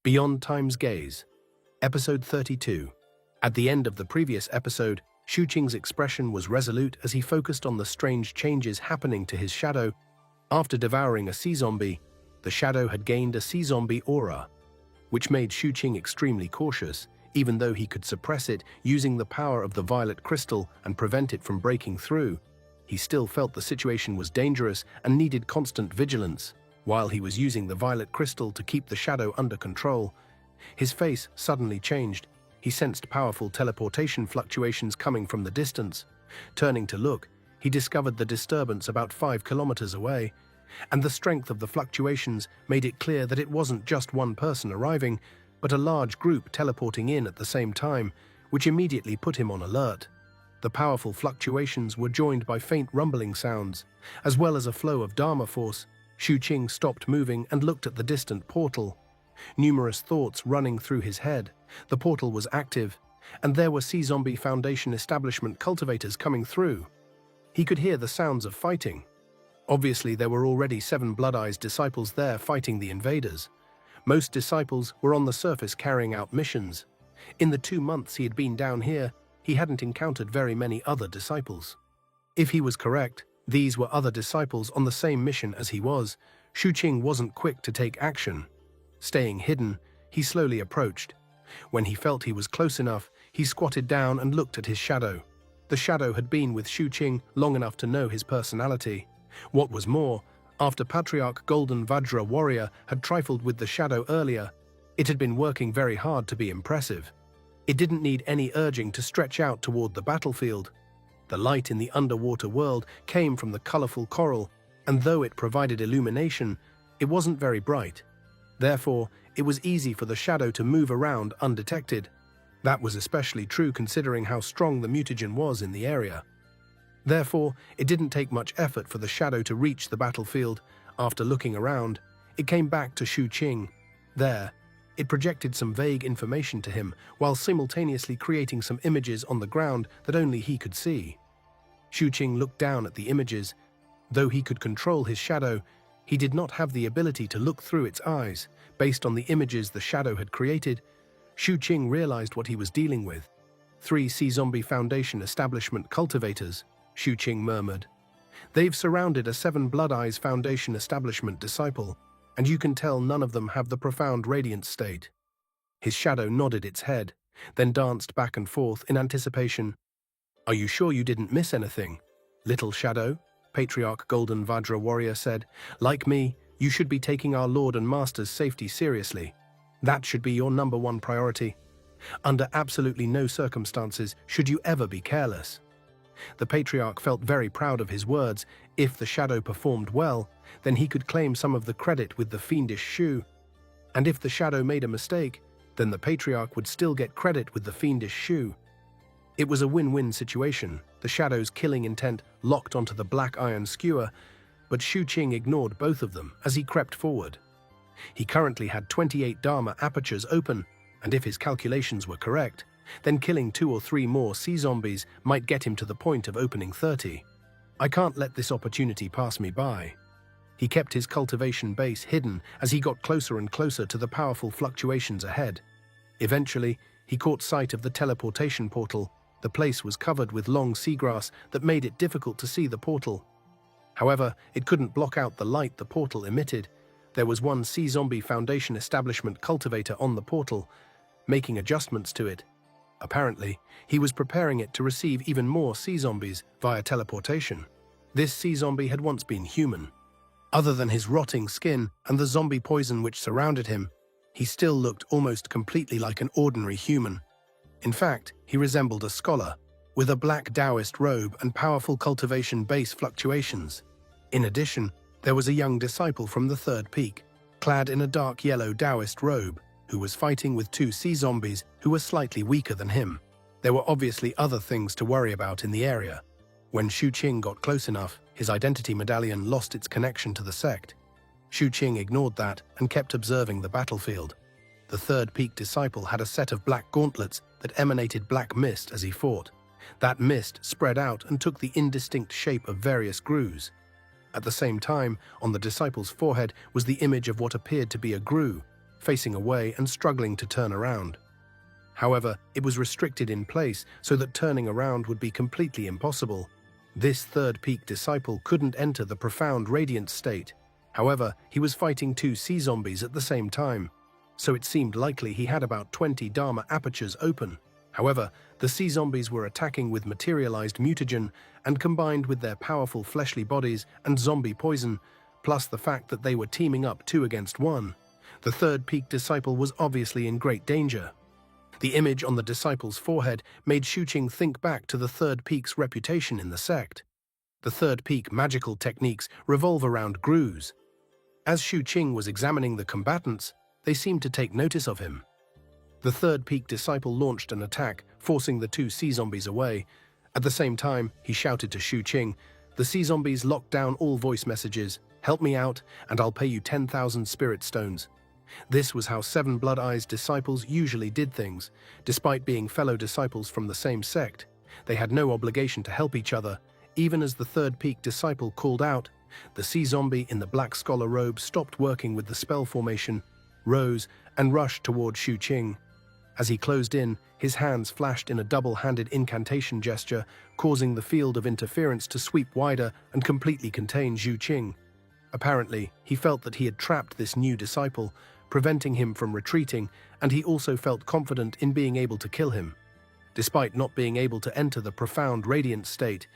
Beyond Time's Gaze, Episode 32. At the end of the previous episode, Shu Qing's expression was resolute as he focused on the strange changes happening to his shadow. After devouring a sea zombie, the shadow had gained a sea zombie aura, which made Shu Qing extremely cautious, even though he could suppress it using the power of the violet crystal and prevent it from breaking through. He still felt the situation was dangerous and needed constant vigilance. While he was using the violet crystal to keep the shadow under control, his face suddenly changed. He sensed powerful teleportation fluctuations coming from the distance. Turning to look, he discovered the disturbance about 5 kilometers away, and the strength of the fluctuations made it clear that it wasn't just one person arriving, but a large group teleporting in at the same time, which immediately put him on alert. The powerful fluctuations were joined by faint rumbling sounds, as well as a flow of Dharma force. Shu Qing stopped moving and looked at the distant portal. Numerous thoughts running through his head. The portal was active, and there were Sea Zombie Foundation establishment cultivators coming through. He could hear the sounds of fighting. Obviously, there were already 7 Blood Eyes disciples there fighting the invaders. Most disciples were on the surface carrying out missions. In the 2 months he had been down here, he hadn't encountered very many other disciples. If he was correct, these were other disciples on the same mission as he was. Shu Qing wasn't quick to take action. Staying hidden, he slowly approached. When he felt he was close enough, he squatted down and looked at his shadow. The shadow had been with Shu Qing long enough to know his personality. What was more, after Patriarch Golden Vajra Warrior had trifled with the shadow earlier, it had been working very hard to be impressive. It didn't need any urging to stretch out toward the battlefield. The light in the underwater world came from the colorful coral, and though it provided illumination, it wasn't very bright. Therefore, it was easy for the shadow to move around undetected. That was especially true considering how strong the mutagen was in the area. Therefore, it didn't take much effort for the shadow to reach the battlefield. After looking around, it came back to Shu Qing. There, it projected some vague information to him while simultaneously creating some images on the ground that only he could see. Shu Qing looked down at the images. Though he could control his shadow, he did not have the ability to look through its eyes. Based on the images the shadow had created, Shu Qing realized what he was dealing with. 3 Sea Zombie Foundation establishment cultivators, Shu Qing murmured. They've surrounded a 7 Blood Eyes Foundation establishment disciple, and you can tell none of them have the profound radiant state. His shadow nodded its head, then danced back and forth in anticipation. Are you sure you didn't miss anything, little shadow? Patriarch Golden Vajra Warrior said. Like me, you should be taking our Lord and Master's safety seriously. That should be your #1 priority. Under absolutely no circumstances should you ever be careless. The Patriarch felt very proud of his words. If the shadow performed well, then he could claim some of the credit with the fiendish Shu. And if the shadow made a mistake, then the Patriarch would still get credit with the fiendish Shu. It was a win-win situation. The shadow's killing intent locked onto the black iron skewer, but Shu Qing ignored both of them as he crept forward. He currently had 28 Dharma apertures open, and if his calculations were correct, then killing 2 or 3 more sea zombies might get him to the point of opening 30. I can't let this opportunity pass me by. He kept his cultivation base hidden as he got closer and closer to the powerful fluctuations ahead. Eventually, he caught sight of the teleportation portal. The place was covered with long seagrass that made it difficult to see the portal. However, it couldn't block out the light the portal emitted. There was 1 Sea Zombie Foundation establishment cultivator on the portal, making adjustments to it. Apparently, he was preparing it to receive even more sea zombies via teleportation. This sea zombie had once been human. Other than his rotting skin and the zombie poison which surrounded him, he still looked almost completely like an ordinary human. In fact, he resembled a scholar, with a black Taoist robe and powerful cultivation base fluctuations. In addition, there was a young disciple from the 3rd peak, clad in a dark yellow Taoist robe, who was fighting with 2 sea zombies who were slightly weaker than him. There were obviously other things to worry about in the area. When Shu Qing got close enough, his identity medallion lost its connection to the sect. Shu Qing ignored that and kept observing the battlefield. The 3rd peak disciple had a set of black gauntlets that emanated black mist as he fought. That mist spread out and took the indistinct shape of various grooves. At the same time, on the disciple's forehead was the image of what appeared to be a grue, facing away and struggling to turn around. However, it was restricted in place so that turning around would be completely impossible. This third peak disciple couldn't enter the profound radiant state. However, he was fighting two sea zombies at the same time, so it seemed likely he had about 20 Dharma apertures open. However, the sea zombies were attacking with materialized mutagen, and combined with their powerful fleshly bodies and zombie poison, plus the fact that they were teaming up 2 against 1, the third peak disciple was obviously in great danger. The image on the disciple's forehead made Xuqing think back to the third peak's reputation in the sect. The third peak magical techniques revolve around grooves. As Xuqing was examining the combatants, they seemed to take notice of him. The third peak disciple launched an attack, forcing the 2 sea zombies away. At the same time, he shouted to Xuqing. The sea zombies locked down all voice messages. "Help me out, and I'll pay you 10,000 spirit stones." This was how 7 Blood Eyes disciples usually did things. Despite being fellow disciples from the same sect, they had no obligation to help each other. Even as the third peak disciple called out, the sea zombie in the black scholar robe stopped working with the spell formation, rose, and rushed toward Xuqing. As he closed in, his hands flashed in a double-handed incantation gesture, causing the field of interference to sweep wider and completely contain Xuqing. Apparently, he felt that he had trapped this new disciple, preventing him from retreating, and he also felt confident in being able to kill him. Despite not being able to enter the profound radiant state,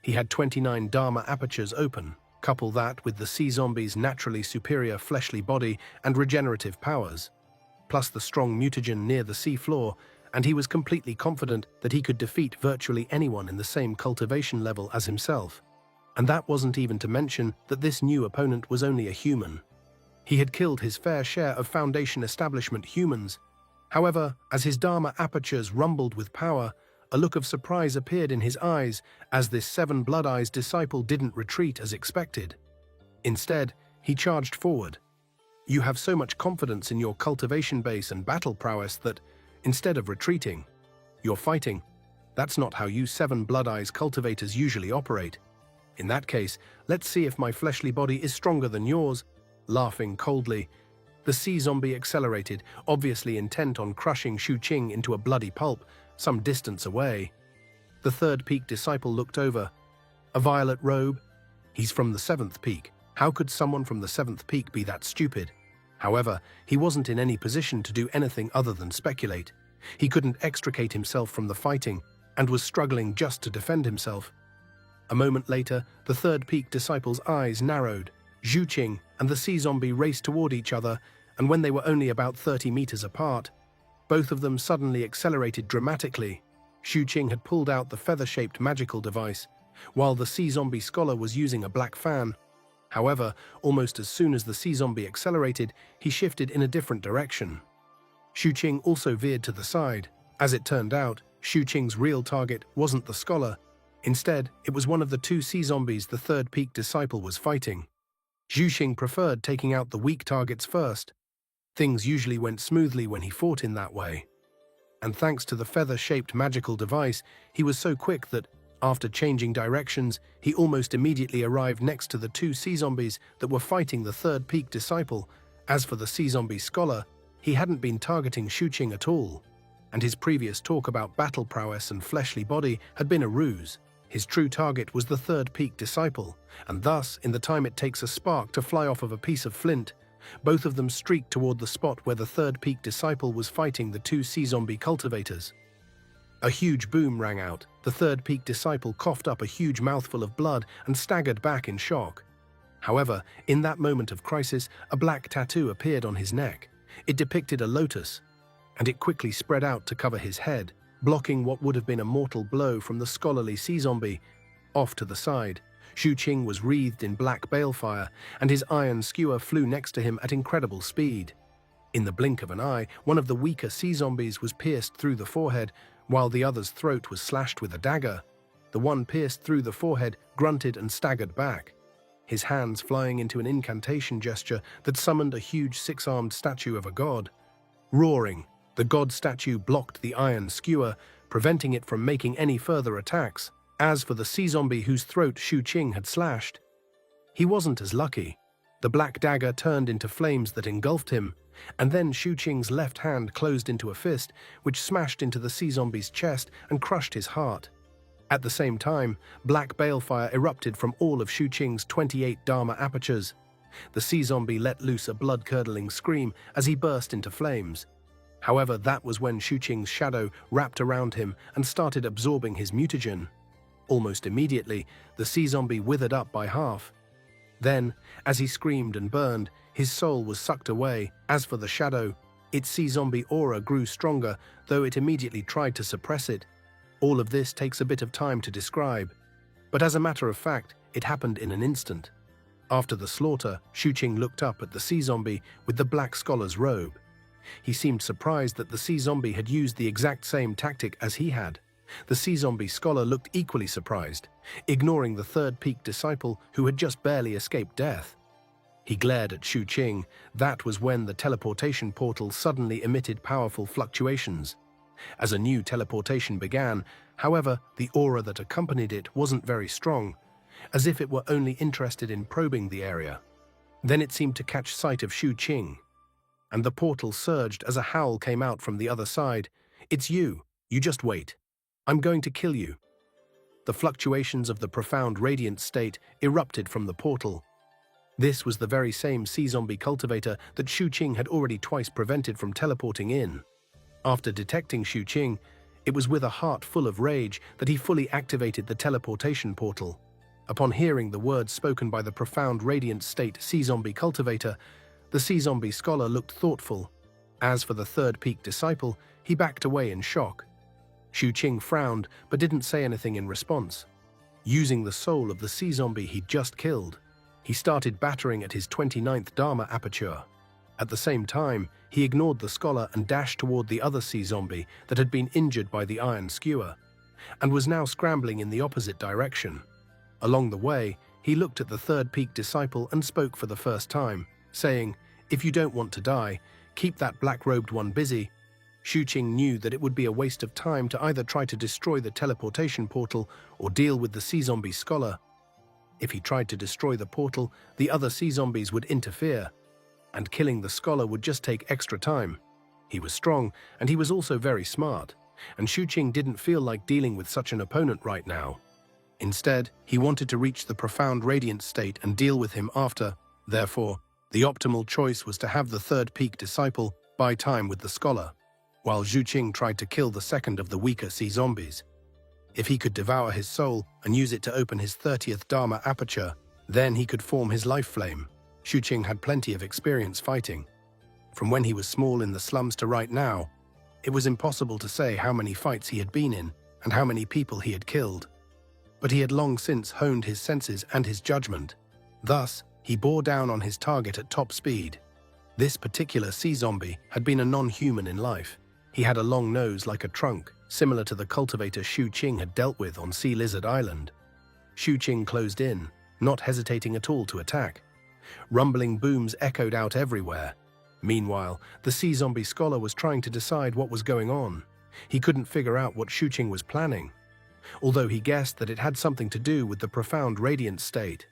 he had 29 Dharma apertures open. Couple that with the sea zombie's naturally superior fleshly body and regenerative powers, plus the strong mutagen near the sea floor, and he was completely confident that he could defeat virtually anyone in the same cultivation level as himself. And that wasn't even to mention that this new opponent was only a human. He had killed his fair share of Foundation establishment humans. However, as his Dharma apertures rumbled with power, a look of surprise appeared in his eyes as this 7 Blood Eyes disciple didn't retreat as expected. Instead, he charged forward. You have so much confidence in your cultivation base and battle prowess that, instead of retreating, you're fighting. That's not how you 7 Blood Eyes cultivators usually operate. In that case, let's see if my fleshly body is stronger than yours. Laughing coldly, the sea zombie accelerated, obviously intent on crushing Xuqing into a bloody pulp some distance away. The third peak disciple looked over. A violet robe? He's from the 7th peak. How could someone from the 7th peak be that stupid? However, he wasn't in any position to do anything other than speculate. He couldn't extricate himself from the fighting and was struggling just to defend himself. A moment later, the third peak disciple's eyes narrowed. Xuqing and the sea zombie raced toward each other, and when they were only about 30 meters apart, both of them suddenly accelerated dramatically. Xuqing had pulled out the feather-shaped magical device, while the sea zombie scholar was using a black fan. However, almost as soon as the sea zombie accelerated, he shifted in a different direction. Xuqing also veered to the side. As it turned out, Xuqing's real target wasn't the scholar. Instead, it was one of the 2 sea zombies the third peak disciple was fighting. Xuqing preferred taking out the weak targets first. Things usually went smoothly when he fought in that way. And thanks to the feather-shaped magical device, he was so quick that, after changing directions, he almost immediately arrived next to the 2 sea zombies that were fighting the third peak disciple. As for the sea zombie scholar, he hadn't been targeting Xuqing at all, and his previous talk about battle prowess and fleshly body had been a ruse. His true target was the third peak disciple, and thus, in the time it takes a spark to fly off of a piece of flint, both of them streaked toward the spot where the third peak disciple was fighting the 2 sea zombie cultivators. A huge boom rang out. The third peak disciple coughed up a huge mouthful of blood and staggered back in shock. However, in that moment of crisis, a black tattoo appeared on his neck. It depicted a lotus, and it quickly spread out to cover his head, blocking what would have been a mortal blow from the scholarly sea zombie. Off to the side, Xuqing was wreathed in black balefire, and his iron skewer flew next to him at incredible speed. In the blink of an eye, one of the weaker sea zombies was pierced through the forehead, while the other's throat was slashed with a dagger. The one pierced through the forehead grunted and staggered back, his hands flying into an incantation gesture that summoned a huge 6-armed statue of a god. Roaring, the god statue blocked the iron skewer, preventing it from making any further attacks. As for the sea zombie whose throat Xuqing had slashed, he wasn't as lucky. The black dagger turned into flames that engulfed him, And then Shu Qing's left hand closed into a fist, which smashed into the sea zombie's chest and crushed his heart. At the same time, black balefire erupted from all of Shu Qing's 28 Dharma apertures. The sea zombie let loose a blood-curdling scream as he burst into flames. However, that was when Shu Qing's shadow wrapped around him and started absorbing his mutagen. Almost immediately, the sea zombie withered up by half. Then, as he screamed and burned, his soul was sucked away. As for the shadow, its sea zombie aura grew stronger, though it immediately tried to suppress it. All of this takes a bit of time to describe, but as a matter of fact, it happened in an instant. After the slaughter, Shu Qing looked up at the sea zombie with the black scholar's robe. He seemed surprised that the sea zombie had used the exact same tactic as he had. The sea zombie scholar looked equally surprised, ignoring the third peak disciple who had just barely escaped death. He glared at Shu Qing. That was when the teleportation portal suddenly emitted powerful fluctuations. As a new teleportation began, however, the aura that accompanied it wasn't very strong, as if it were only interested in probing the area. Then it seemed to catch sight of Shu Qing, and the portal surged as a howl came out from the other side. "It's you. You just wait. I'm going to kill you." The fluctuations of the profound radiant state erupted from the portal. This was the very same sea zombie cultivator that Shu Qing had already twice prevented from teleporting in. After detecting Shu Qing, it was with a heart full of rage that he fully activated the teleportation portal. Upon hearing the words spoken by the profound radiant state sea zombie cultivator, the sea zombie scholar looked thoughtful. As for the third peak disciple, he backed away in shock. Shu Qing frowned but didn't say anything in response. Using the soul of the sea zombie he'd just killed, he started battering at his 29th Dharma aperture. At the same time, he ignored the scholar and dashed toward the other sea zombie that had been injured by the iron skewer, and was now scrambling in the opposite direction. Along the way, he looked at the third peak disciple and spoke for the first time, saying, "If you don't want to die, keep that black-robed one busy." Shu Qing knew that it would be a waste of time to either try to destroy the teleportation portal or deal with the sea zombie scholar. If he tried to destroy the portal, the other sea zombies would interfere, and killing the scholar would just take extra time. He was strong, and he was also very smart, and Shu Qing didn't feel like dealing with such an opponent right now. Instead, he wanted to reach the profound radiant state and deal with him after. Therefore, the optimal choice was to have the third peak disciple buy time with the scholar, while Shu Qing tried to kill the second of the weaker sea zombies. If he could devour his soul and use it to open his 30th Dharma aperture, then he could form his life flame. Shu Qing had plenty of experience fighting. From when he was small in the slums to right now, it was impossible to say how many fights he had been in and how many people he had killed. But he had long since honed his senses and his judgment. Thus, he bore down on his target at top speed. This particular sea zombie had been a non-human in life. He had a long nose like a trunk, similar to the cultivator Shu Qing had dealt with on Sea Lizard Island. Shu Qing closed in, not hesitating at all to attack. Rumbling booms echoed out everywhere. Meanwhile, the sea zombie scholar was trying to decide what was going on. He couldn't figure out what Shu Qing was planning, although he guessed that it had something to do with the profound radiant state.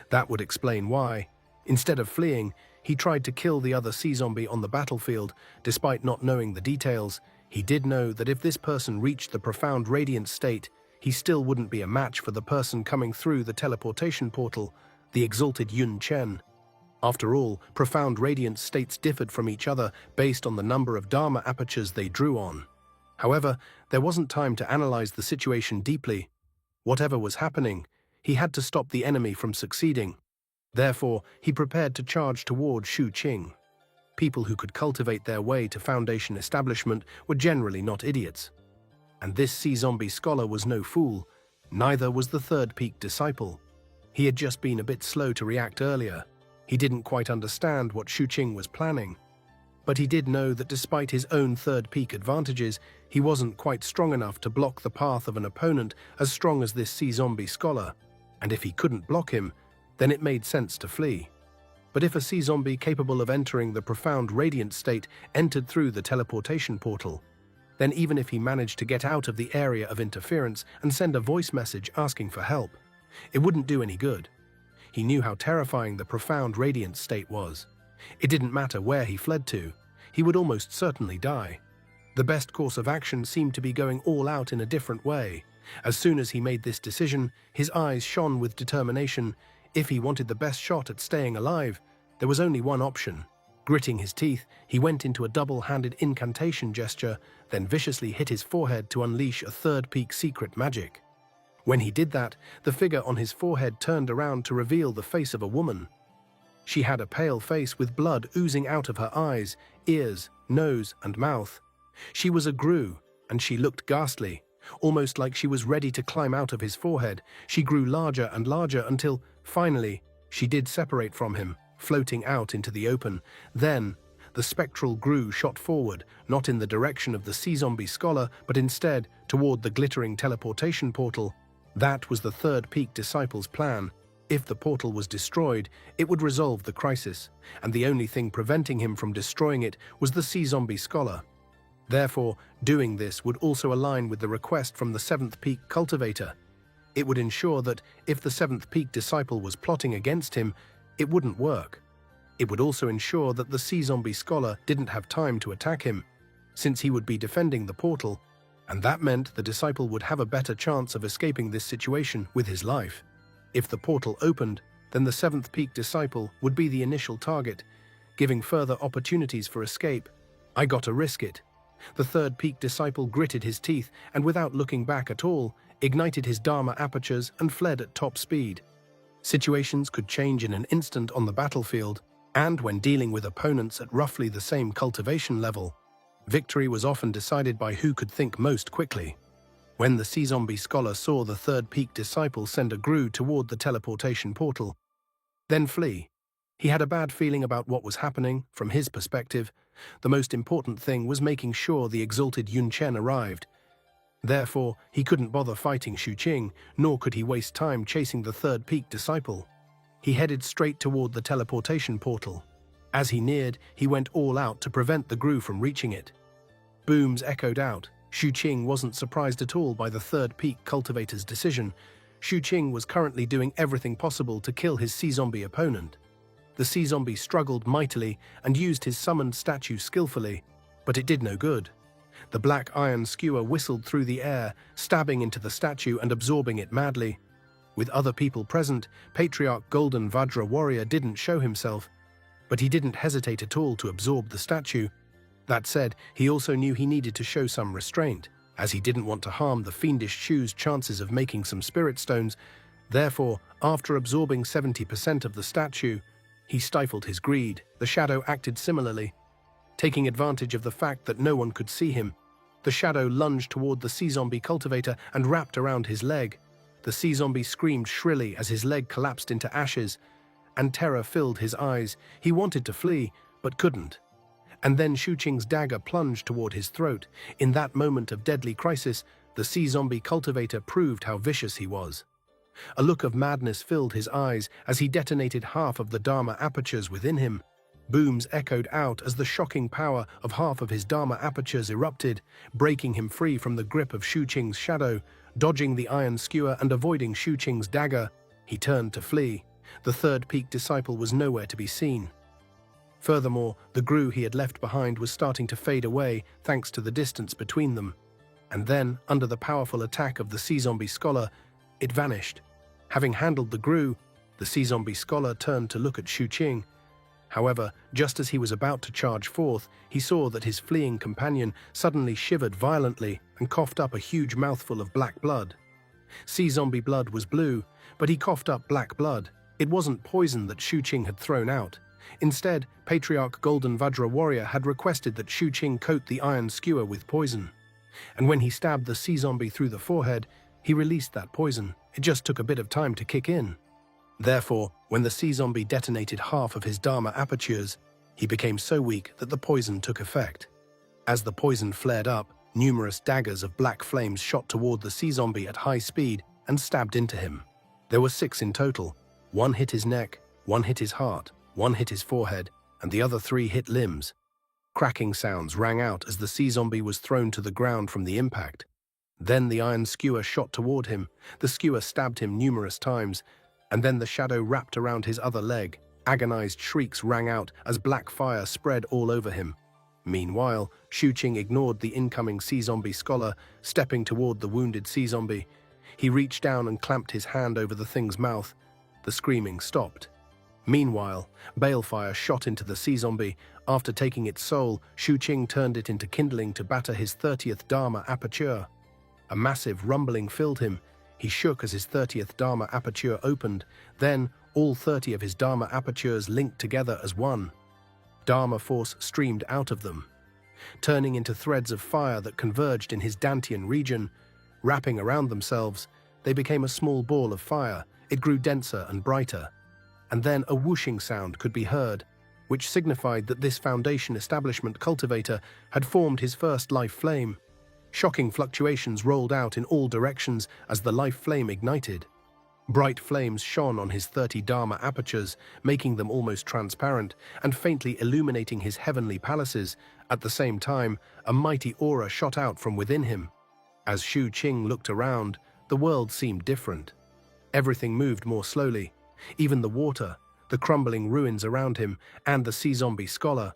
That would explain why, instead of fleeing, he tried to kill the other sea zombie on the battlefield. Despite not knowing the details, he did know that if this person reached the profound radiant state, he still wouldn't be a match for the person coming through the teleportation portal, the exalted Yun Chen. After all, profound radiant states differed from each other based on the number of Dharma apertures they drew on. However, there wasn't time to analyze the situation deeply. Whatever was happening, he had to stop the enemy from succeeding. Therefore, he prepared to charge toward Shu Qing. People who could cultivate their way to Foundation establishment were generally not idiots. And this sea zombie scholar was no fool, neither was the third peak disciple. He had just been a bit slow to react earlier. He didn't quite understand what Shu Qing was planning. But he did know that despite his own third peak advantages, he wasn't quite strong enough to block the path of an opponent as strong as this sea zombie scholar. And if he couldn't block him, then it made sense to flee. But if a sea zombie capable of entering the profound radiant state entered through the teleportation portal, then even if he managed to get out of the area of interference and send a voice message asking for help, it wouldn't do any good. He knew how terrifying the profound radiant state was. It didn't matter where he fled to, he would almost certainly die. The best course of action seemed to be going all out in a different way. As soon as he made this decision, his eyes shone with determination. If he wanted the best shot at staying alive, there was only one option. Gritting his teeth, he went into a double-handed incantation gesture, then viciously hit his forehead to unleash a third peak secret magic. When he did that, the figure on his forehead turned around to reveal the face of a woman. She had a pale face with blood oozing out of her eyes, ears, nose, and mouth. She was a grue, and she looked ghastly, almost like she was ready to climb out of his forehead. She grew larger and larger until, finally, she did separate from him, floating out into the open. Then, the spectral grue shot forward, not in the direction of the sea-zombie scholar, but instead toward the glittering teleportation portal. That was the third peak disciple's plan. If the portal was destroyed, it would resolve the crisis, and the only thing preventing him from destroying it was the sea-zombie scholar. Therefore, doing this would also align with the request from the seventh peak cultivator. It would ensure that, if the seventh peak disciple was plotting against him, it wouldn't work. It would also ensure that the sea-zombie scholar didn't have time to attack him, since he would be defending the portal, and that meant the disciple would have a better chance of escaping this situation with his life. If the portal opened, then the seventh peak disciple would be the initial target, giving further opportunities for escape. I gotta risk it. The third peak disciple gritted his teeth and, without looking back at all, ignited his Dharma apertures and fled at top speed. Situations could change in an instant on the battlefield, and when dealing with opponents at roughly the same cultivation level, victory was often decided by who could think most quickly. When the sea-zombie scholar saw the third peak disciple send a grue toward the teleportation portal, then flee, he had a bad feeling about what was happening. From his perspective, the most important thing was making sure the exalted Yun Chen arrived. Therefore, he couldn't bother fighting Shu Qing, nor could he waste time chasing the third peak disciple. He headed straight toward the teleportation portal. As he neared, he went all out to prevent the grue from reaching it. Booms echoed out. Shu Qing wasn't surprised at all by the third peak cultivator's decision. Shu Qing was currently doing everything possible to kill his sea-zombie opponent. The sea-zombie struggled mightily and used his summoned statue skillfully, but it did no good. The black iron skewer whistled through the air, stabbing into the statue and absorbing it madly. With other people present, Patriarch Golden Vajra Warrior didn't show himself, but he didn't hesitate at all to absorb the statue. That said, he also knew he needed to show some restraint, as he didn't want to harm the fiendish Shu's chances of making some spirit stones. Therefore, after absorbing 70% of the statue, he stifled his greed. The shadow acted similarly. Taking advantage of the fact that no one could see him, the shadow lunged toward the sea-zombie cultivator and wrapped around his leg. The sea-zombie screamed shrilly as his leg collapsed into ashes, and terror filled his eyes. He wanted to flee, but couldn't. And then Shu Qing's dagger plunged toward his throat. In that moment of deadly crisis, the sea-zombie cultivator proved how vicious he was. A look of madness filled his eyes as he detonated half of the Dharma apertures within him. Booms echoed out as the shocking power of half of his Dharma apertures erupted, breaking him free from the grip of Shu Qing's shadow. Dodging the iron skewer and avoiding Shu Qing's dagger, he turned to flee. The third peak disciple was nowhere to be seen. Furthermore, the grue he had left behind was starting to fade away thanks to the distance between them. And then, under the powerful attack of the sea-zombie scholar, it vanished. Having handled the grue, the sea-zombie scholar turned to look at Shu Qing. However, just as he was about to charge forth, he saw that his fleeing companion suddenly shivered violently and coughed up a huge mouthful of black blood. Sea-zombie blood was blue, but he coughed up black blood. It wasn't poison that Shu Qing had thrown out. Instead, Patriarch Golden Vajra Warrior had requested that Shu Qing coat the iron skewer with poison. And when he stabbed the sea-zombie through the forehead, he released that poison. It just took a bit of time to kick in. Therefore, when the sea-zombie detonated half of his Dharma apertures, he became so weak that the poison took effect. As the poison flared up, numerous daggers of black flames shot toward the sea-zombie at high speed and stabbed into him. There were 6 in total. 1 hit his neck, 1 hit his heart, 1 hit his forehead, and the other 3 hit limbs. Cracking sounds rang out as the sea-zombie was thrown to the ground from the impact. Then the iron skewer shot toward him. The skewer stabbed him numerous times, and then the shadow wrapped around his other leg, Agonized shrieks rang out as black fire spread all over him. Meanwhile, Shu-Ching ignored the incoming sea zombie scholar, stepping toward the wounded sea zombie. He reached down and clamped his hand over the thing's mouth. The screaming stopped. Meanwhile, balefire shot into the sea zombie. After taking its soul, Shu-Ching turned it into kindling to batter his 30th Dharma aperture. A massive rumbling filled him. He shook as his 30th Dharma aperture opened. Then, all 30 of his Dharma apertures linked together as one. Dharma force streamed out of them, turning into threads of fire that converged in his Dantian region. Wrapping around themselves, they became a small ball of fire. It grew denser and brighter. And then a whooshing sound could be heard, which signified that this Foundation establishment cultivator had formed his first life flame. Shocking fluctuations rolled out in all directions as the life flame ignited. Bright flames shone on his 30 Dharma apertures, making them almost transparent and faintly illuminating his heavenly palaces. At the same time, a mighty aura shot out from within him. As Shu-Ching looked around, the world seemed different. Everything moved more slowly. Even the water, the crumbling ruins around him, and the sea zombie scholar.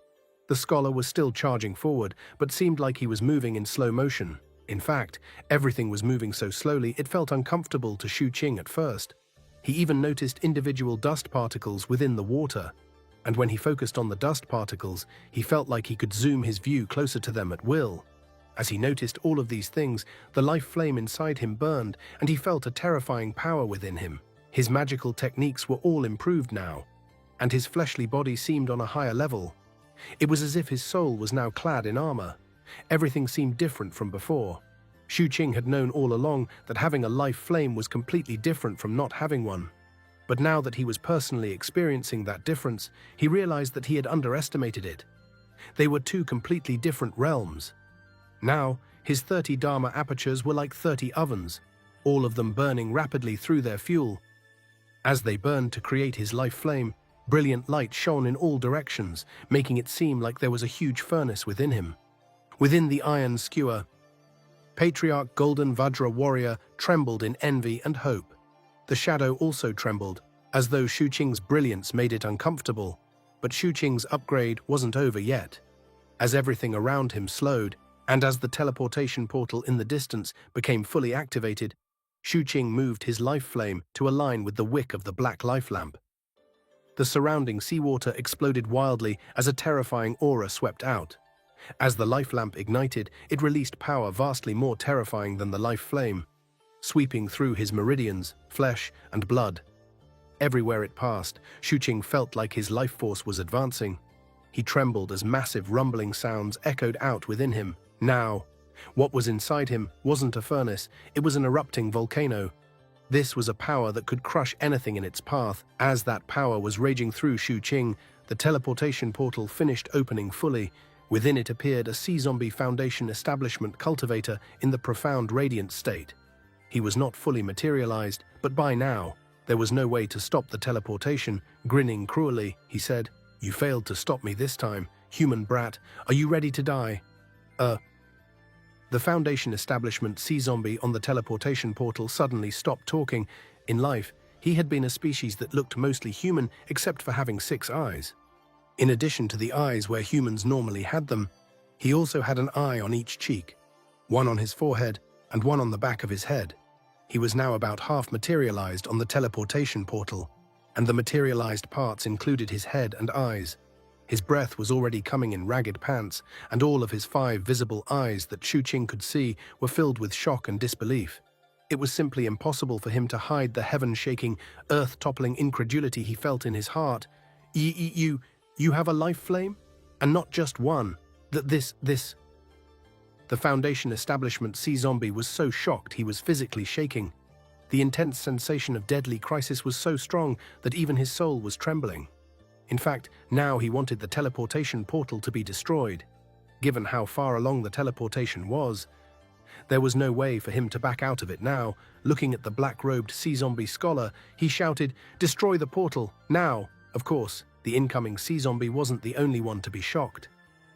The scholar was still charging forward, but seemed like he was moving in slow motion. In fact, everything was moving so slowly it felt uncomfortable to Shu-Ching at first. He even noticed individual dust particles within the water, and when he focused on the dust particles, he felt like he could zoom his view closer to them at will. As he noticed all of these things, the life flame inside him burned, and he felt a terrifying power within him. His magical techniques were all improved now, and his fleshly body seemed on a higher level. It was as if his soul was now clad in armor. Everything seemed different from before. Shu-Ching had known all along that having a life flame was completely different from not having one. But now that he was personally experiencing that difference, he realized that he had underestimated it. They were two completely different realms. Now, his 30 Dharma apertures were like 30 ovens, all of them burning rapidly through their fuel. As they burned to create his life flame, brilliant light shone in all directions, making it seem like there was a huge furnace within him. Within the iron skewer, Patriarch Golden Vajra Warrior trembled in envy and hope. The shadow also trembled, as though Shu-Ching's brilliance made it uncomfortable. But Shu-Ching's upgrade wasn't over yet. As everything around him slowed, and as the teleportation portal in the distance became fully activated, Shu-Ching moved his life flame to align with the wick of the black life lamp. The surrounding seawater exploded wildly as a terrifying aura swept out. As the life lamp ignited, it released power vastly more terrifying than the life flame, sweeping through his meridians, flesh, and blood. Everywhere it passed, Shu-Ching felt like his life force was advancing. He trembled as massive rumbling sounds echoed out within him. Now, what was inside him wasn't a furnace, it was an erupting volcano. This was a power that could crush anything in its path. As that power was raging through Shu-Ching, the teleportation portal finished opening fully. Within it appeared a Sea Zombie Foundation establishment cultivator in the profound radiant state. He was not fully materialized, but by now, there was no way to stop the teleportation. Grinning cruelly, he said, "You failed to stop me this time, human brat. Are you ready to die?" The Foundation establishment Sea Zombie on the teleportation portal suddenly stopped talking. In life, he had been a species that looked mostly human except for having 6 eyes. In addition to the eyes where humans normally had them, he also had an eye on each cheek, one on his forehead and one on the back of his head. He was now about half materialized on the teleportation portal, and the materialized parts included his head and eyes. His breath was already coming in ragged pants, and all of his 5 visible eyes that Shu-Ching could see were filled with shock and disbelief. It was simply impossible for him to hide the heaven-shaking, earth-toppling incredulity he felt in his heart. You have a life flame? And not just one. This... The Foundation establishment Sea Zombie was so shocked he was physically shaking. The intense sensation of deadly crisis was so strong that even his soul was trembling. In fact, now he wanted the teleportation portal to be destroyed. Given how far along the teleportation was, there was no way for him to back out of it now. Looking at the black-robed Sea Zombie scholar, he shouted, "Destroy the portal, now!" Of course, the incoming Sea Zombie wasn't the only one to be shocked.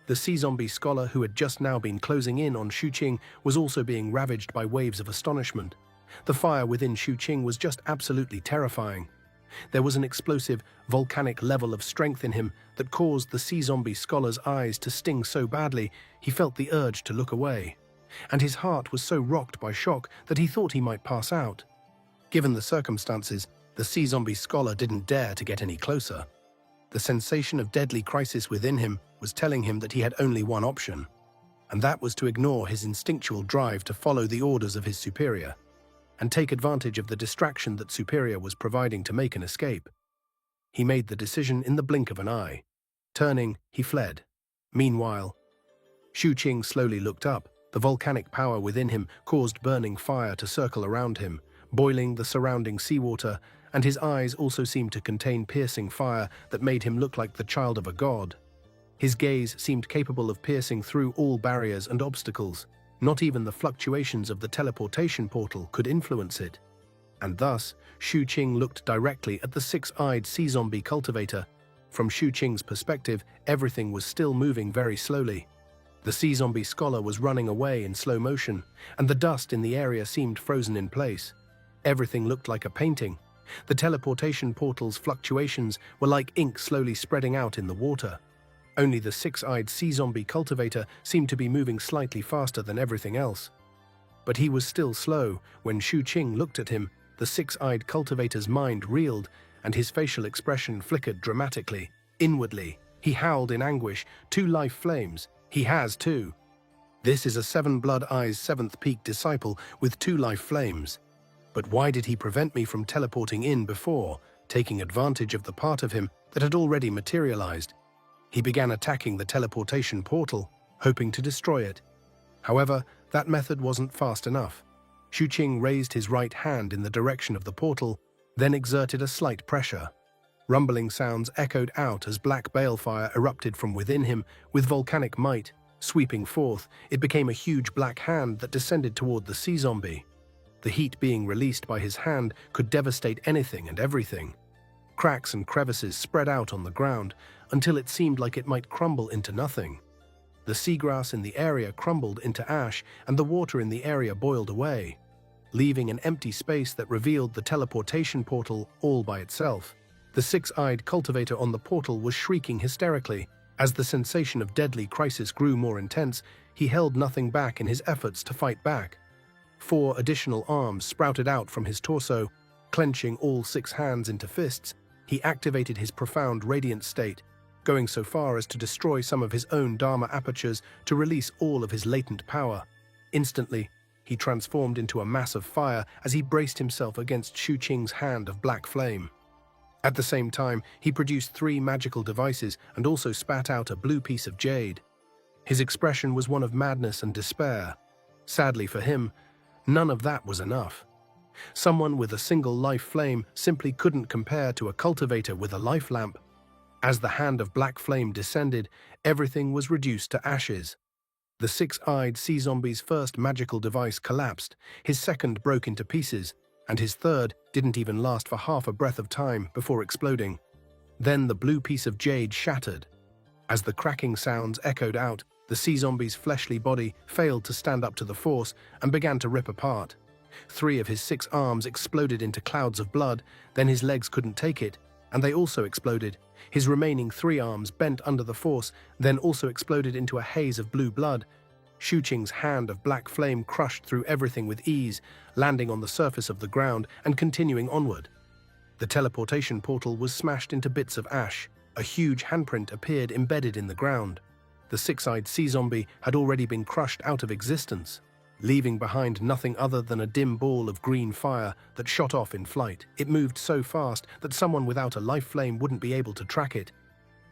The Sea Zombie scholar who had just now been closing in on Shu-Ching was also being ravaged by waves of astonishment. The fire within Shu-Ching was just absolutely terrifying. There was an explosive, volcanic level of strength in him that caused the sea zombie scholar's eyes to sting so badly he felt the urge to look away, and his heart was so rocked by shock that he thought he might pass out. Given the circumstances, the sea zombie scholar didn't dare to get any closer. The sensation of deadly crisis within him was telling him that he had only one option, and that was to ignore his instinctual drive to follow the orders of his superior and take advantage of the distraction that superior was providing to make an escape. He made the decision in the blink of an eye. Turning, he fled. Meanwhile, Shu Qing slowly looked up. The volcanic power within him caused burning fire to circle around him, boiling the surrounding seawater, and his eyes also seemed to contain piercing fire that made him look like the child of a god. His gaze seemed capable of piercing through all barriers and obstacles. Not even the fluctuations of the teleportation portal could influence it. And thus, Shu Qing looked directly at the six-eyed sea zombie cultivator. From Shu Qing's perspective, everything was still moving very slowly. The sea zombie scholar was running away in slow motion, and the dust in the area seemed frozen in place. Everything looked like a painting. The teleportation portal's fluctuations were like ink slowly spreading out in the water. Only the six-eyed sea zombie cultivator seemed to be moving slightly faster than everything else. But he was still slow. When Shu Qing looked at him, the six-eyed cultivator's mind reeled, and his facial expression flickered dramatically. Inwardly, he howled in anguish. 2 life flames. He has 2. This is a Seven Blood Eyes 7th peak disciple with 2 life flames. But why did he prevent me from teleporting in before, taking advantage of the part of him that had already materialized? He began attacking the teleportation portal, hoping to destroy it. However, that method wasn't fast enough. Shu Qing raised his right hand in the direction of the portal, then exerted a slight pressure. Rumbling sounds echoed out as black balefire erupted from within him with volcanic might. Sweeping forth, it became a huge black hand that descended toward the sea zombie. The heat being released by his hand could devastate anything and everything. Cracks and crevices spread out on the ground until it seemed like it might crumble into nothing. The seagrass in the area crumbled into ash, and the water in the area boiled away, leaving an empty space that revealed the teleportation portal all by itself. The six-eyed cultivator on the portal was shrieking hysterically. As the sensation of deadly crisis grew more intense, he held nothing back in his efforts to fight back. 4 additional arms sprouted out from his torso. Clenching all 6 hands into fists, he activated his profound radiant state, going so far as to destroy some of his own Dharma apertures to release all of his latent power. Instantly, he transformed into a mass of fire as he braced himself against Shu Qing's hand of black flame. At the same time, he produced 3 magical devices and also spat out a blue piece of jade. His expression was one of madness and despair. Sadly for him, none of that was enough. Someone with a single life flame simply couldn't compare to a cultivator with a life lamp. As the hand of black flame descended, everything was reduced to ashes. The six-eyed sea zombie's first magical device collapsed, his second broke into pieces, and his third didn't even last for half a breath of time before exploding. Then the blue piece of jade shattered. As the cracking sounds echoed out, the sea zombie's fleshly body failed to stand up to the force and began to rip apart. 3 of his 6 arms exploded into clouds of blood, then his legs couldn't take it, and they also exploded. His remaining 3 arms bent under the force, then also exploded into a haze of blue blood. Shu Qing's hand of black flame crushed through everything with ease, landing on the surface of the ground and continuing onward. The teleportation portal was smashed into bits of ash. A huge handprint appeared embedded in the ground. The six-eyed sea zombie had already been crushed out of existence, leaving behind nothing other than a dim ball of green fire that shot off in flight. It moved so fast that someone without a life flame wouldn't be able to track it.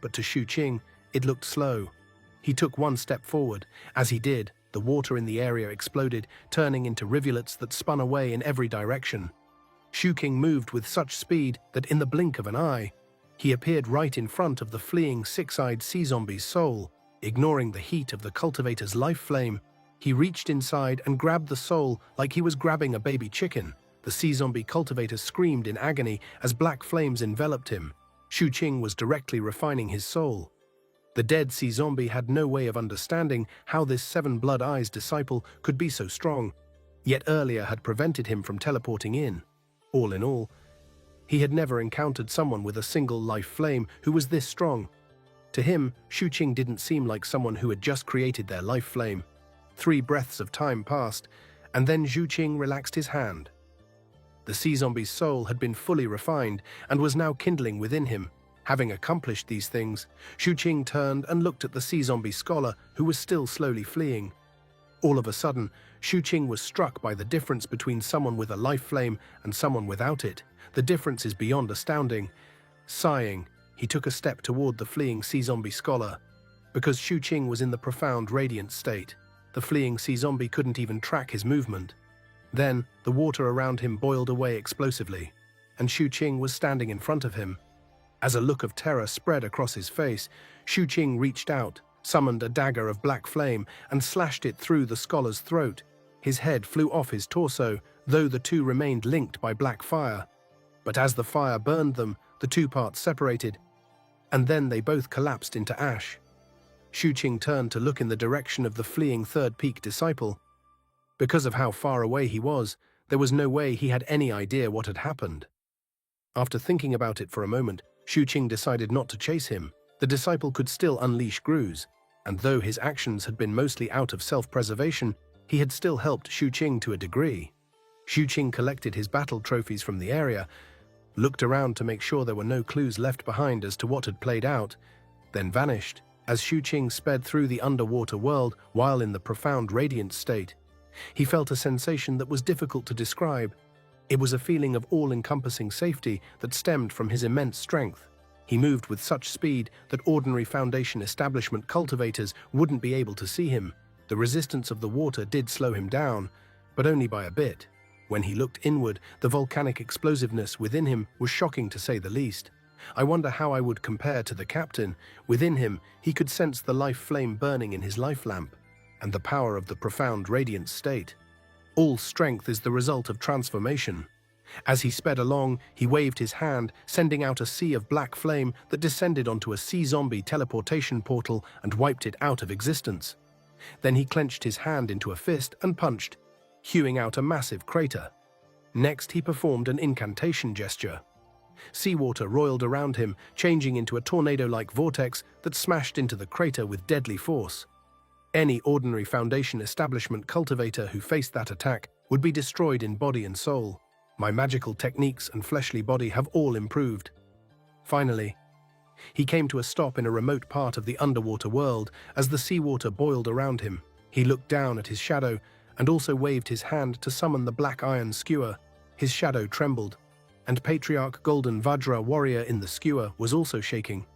But to Shu Qing, it looked slow. He took 1 step forward. As he did, the water in the area exploded, turning into rivulets that spun away in every direction. Shu Qing moved with such speed that in the blink of an eye, he appeared right in front of the fleeing six-eyed sea zombie's soul. Ignoring the heat of the cultivator's life flame, he reached inside and grabbed the soul like he was grabbing a baby chicken. The sea zombie cultivator screamed in agony as black flames enveloped him. Shu Qing was directly refining his soul. The dead sea zombie had no way of understanding how this Seven Blood Eyes disciple could be so strong, yet earlier had prevented him from teleporting in. All in all, He had never encountered someone with a single life flame who was this strong. To him, Shuqing didn't seem like someone who had just created their life flame. 3 breaths of time passed, and then Shuqing relaxed his hand. The sea zombie's soul had been fully refined and was now kindling within him. Having accomplished these things, Shuqing turned and looked at the sea zombie scholar who was still slowly fleeing. All of a sudden, Shuqing was struck by the difference between someone with a life flame and someone without it. The difference is beyond astounding. Sighing, he took a step toward the fleeing sea zombie scholar. Because Shuqing was in the profound radiant state, the fleeing sea zombie couldn't even track his movement. Then, the water around him boiled away explosively, and Shuqing was standing in front of him. As a look of terror spread across his face, Shuqing reached out, summoned a dagger of black flame, and slashed it through the scholar's throat. His head flew off his torso, though the two remained linked by black fire. But as the fire burned them, the 2 parts separated, and then they both collapsed into ash. Shuqing turned to look in the direction of the fleeing third peak disciple. Because of how far away he was, there was no way he had any idea what had happened. After thinking about it for a moment, Shuqing decided not to chase him. The disciple could still unleash Grooze, and though his actions had been mostly out of self-preservation, he had still helped Shuqing to a degree. Shuqing collected his battle trophies from the area, looked around to make sure there were no clues left behind as to what had played out, then vanished. As Shuqing sped through the underwater world while in the profound radiant state, he felt a sensation that was difficult to describe. It was a feeling of all-encompassing safety that stemmed from his immense strength. He moved with such speed that ordinary Foundation establishment cultivators wouldn't be able to see him. The resistance of the water did slow him down, but only by a bit. When he looked inward, the volcanic explosiveness within him was shocking to say the least. I wonder how I would compare to the captain. Within him, he could sense the life flame burning in his life lamp, and the power of the profound radiant state. All strength is the result of transformation. As he sped along, he waved his hand, sending out a sea of black flame that descended onto a sea zombie teleportation portal and wiped it out of existence. Then he clenched his hand into a fist and punched, hewing out a massive crater. Next, he performed an incantation gesture. Seawater roiled around him, changing into a tornado-like vortex that smashed into the crater with deadly force. Any ordinary Foundation establishment cultivator who faced that attack would be destroyed in body and soul. My magical techniques and fleshly body have all improved. Finally, he came to a stop in a remote part of the underwater world as the seawater boiled around him. He looked down at his shadow and also waved his hand to summon the black iron skewer. His shadow trembled, and Patriarch Golden Vajra warrior in the skewer was also shaking.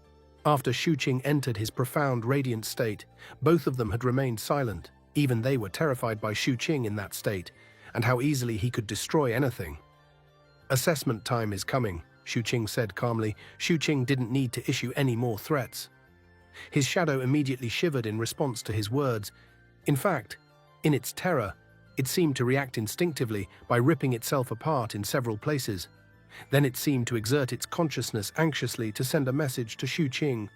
After Shuqing entered his profound radiant state, both of them had remained silent. Even they were terrified by Shuqing in that state, and how easily he could destroy anything. "Assessment time is coming," Shuqing said calmly. Shuqing didn't need to issue any more threats. His shadow immediately shivered in response to his words. In fact, in its terror, it seemed to react instinctively by ripping itself apart in several places. Then it seemed to exert its consciousness anxiously to send a message to Shuqing.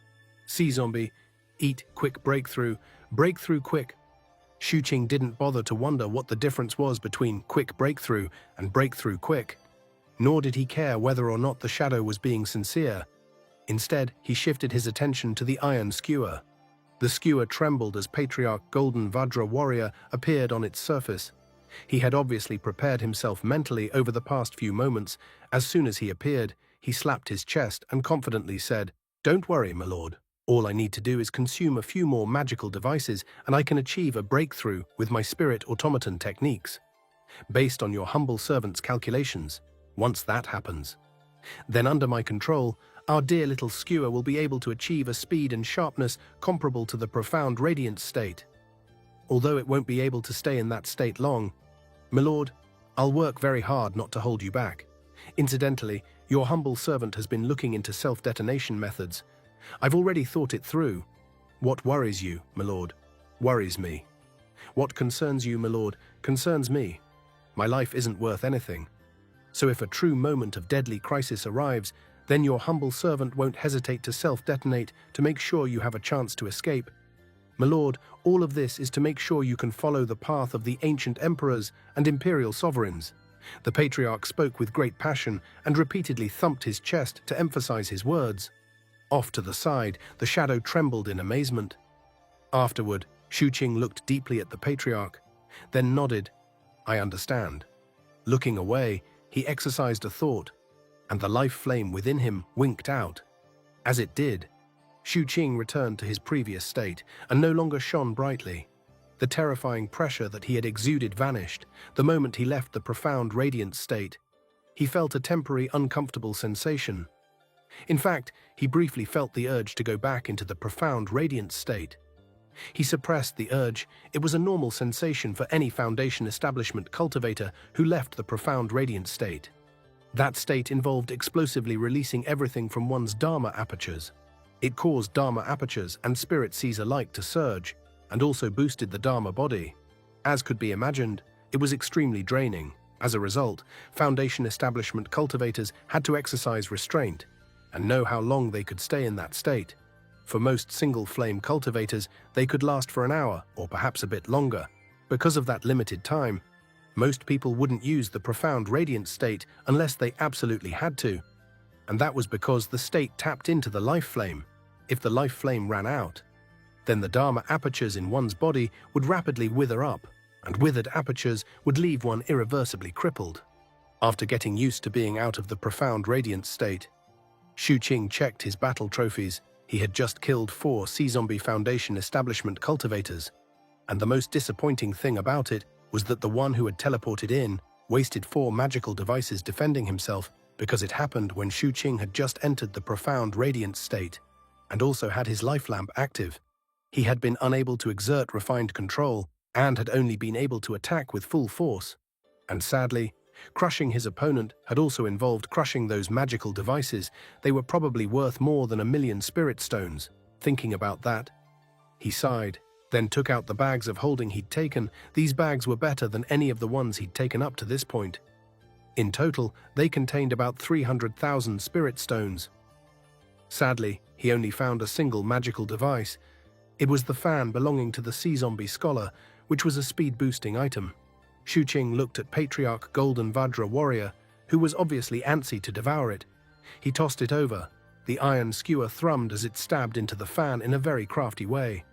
"Sea zombie, eat, quick breakthrough quick." Shuqing didn't bother to wonder what the difference was between quick breakthrough and breakthrough quick. Nor did he care whether or not the shadow was being sincere. Instead, he shifted his attention to the iron skewer. The skewer trembled as Patriarch Golden Vajra warrior appeared on its surface. He had obviously prepared himself mentally over the past few moments. As soon as he appeared, he slapped his chest and confidently said, "Don't worry, my lord. All I need to do is consume a few more magical devices and I can achieve a breakthrough with my spirit automaton techniques. Based on your humble servant's calculations, once that happens, then under my control, our dear little skewer will be able to achieve a speed and sharpness comparable to the profound radiant state. Although it won't be able to stay in that state long, my lord, I'll work very hard not to hold you back. Incidentally, your humble servant has been looking into self-detonation methods. I've already thought it through. What worries you, my lord, worries me. What concerns you, my lord, concerns me. My life isn't worth anything. So if a true moment of deadly crisis arrives, then your humble servant won't hesitate to self-detonate to make sure you have a chance to escape. My lord, all of this is to make sure you can follow the path of the ancient emperors and imperial sovereigns. The patriarch spoke with great passion and repeatedly thumped his chest to emphasize his words. Off to the side, the shadow trembled in amazement. Afterward, Shuqing looked deeply at the patriarch, then nodded. "I understand." Looking away, he exercised a thought, and the life flame within him winked out. As it did, Shuqing returned to his previous state and no longer shone brightly. The terrifying pressure that he had exuded vanished the moment he left the profound radiant state. He felt a temporary uncomfortable sensation. In fact, he briefly felt the urge to go back into the profound radiant state. He suppressed the urge. It was a normal sensation for any Foundation establishment cultivator who left the profound radiant state. That state involved explosively releasing everything from one's Dharma apertures. It caused Dharma apertures and spirit seas alike to surge, and also boosted the Dharma body. As could be imagined, it was extremely draining. As a result, Foundation establishment cultivators had to exercise restraint and know how long they could stay in that state. For most single-flame cultivators, they could last for an hour or perhaps a bit longer. Because of that limited time, most people wouldn't use the profound radiant state unless they absolutely had to. And that was because the state tapped into the life flame. If the life flame ran out, then the Dharma apertures in one's body would rapidly wither up, and withered apertures would leave one irreversibly crippled. After getting used to being out of the profound radiant state, Shuqing checked his battle trophies. He had just killed 4 Sea Zombie Foundation establishment cultivators, and the most disappointing thing about it was that the one who had teleported in wasted 4 magical devices defending himself because it happened when Shuqing had just entered the profound radiant state and also had his life lamp active. He had been unable to exert refined control and had only been able to attack with full force. And sadly, crushing his opponent had also involved crushing those magical devices. They were probably worth more than 1,000,000 spirit stones. Thinking about that, he sighed, then took out the bags of holding he'd taken. These bags were better than any of the ones he'd taken up to this point. In total, they contained about 300,000 spirit stones. Sadly, he only found a single magical device. It was the fan belonging to the Sea Zombie Scholar, which was a speed-boosting item. Shuqing looked at Patriarch Golden Vajra Warrior, who was obviously antsy to devour it. He tossed it over. The iron skewer thrummed as it stabbed into the fan in a very crafty way.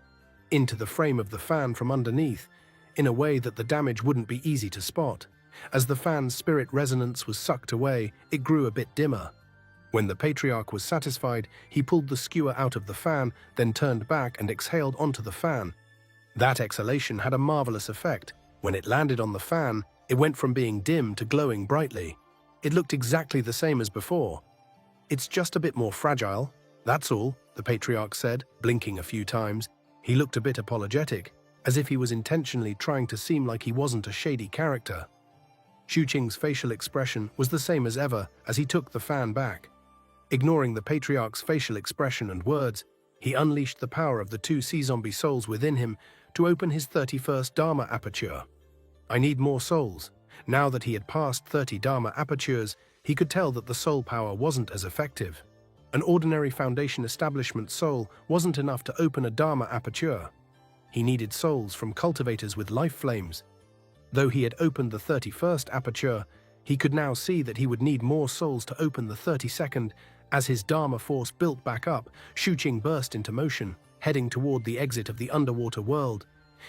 Into the frame of the fan from underneath, in a way that the damage wouldn't be easy to spot. As the fan's spirit resonance was sucked away, it grew a bit dimmer. When the Patriarch was satisfied, he pulled the skewer out of the fan, then turned back and exhaled onto the fan. That exhalation had a marvelous effect. When it landed on the fan, it went from being dim to glowing brightly. It looked exactly the same as before. "It's just a bit more fragile, that's all," the Patriarch said, blinking a few times. He looked a bit apologetic, as if he was intentionally trying to seem like he wasn't a shady character. Shuqing's facial expression was the same as ever as he took the fan back. Ignoring the Patriarch's facial expression and words, he unleashed the power of the 2 sea zombie souls within him to open his 31st Dharma aperture. "I need more souls." Now that he had passed 30 Dharma apertures, he could tell that the soul power wasn't as effective. An ordinary Foundation establishment soul wasn't enough to open a Dharma aperture. He needed souls from cultivators with life flames. Though he had opened the 31st aperture, he could now see that he would need more souls to open the 32nd. As his Dharma force built back up, Shuqing burst into motion, heading toward the exit of the underwater world.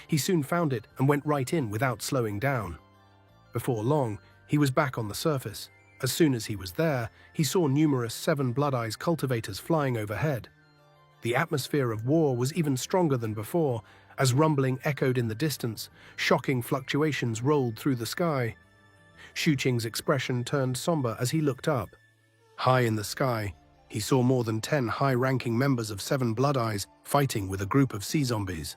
He soon found it and went right in without slowing down. Before long, he was back on the surface. As soon as he was there, he saw numerous 7 Blood Eyes cultivators flying overhead. The atmosphere of war was even stronger than before, as rumbling echoed in the distance. Shocking fluctuations rolled through the sky. Shuqing's expression turned somber as he looked up. High in the sky, he saw more than 10 high-ranking members of 7 Blood Eyes fighting with a group of sea zombies.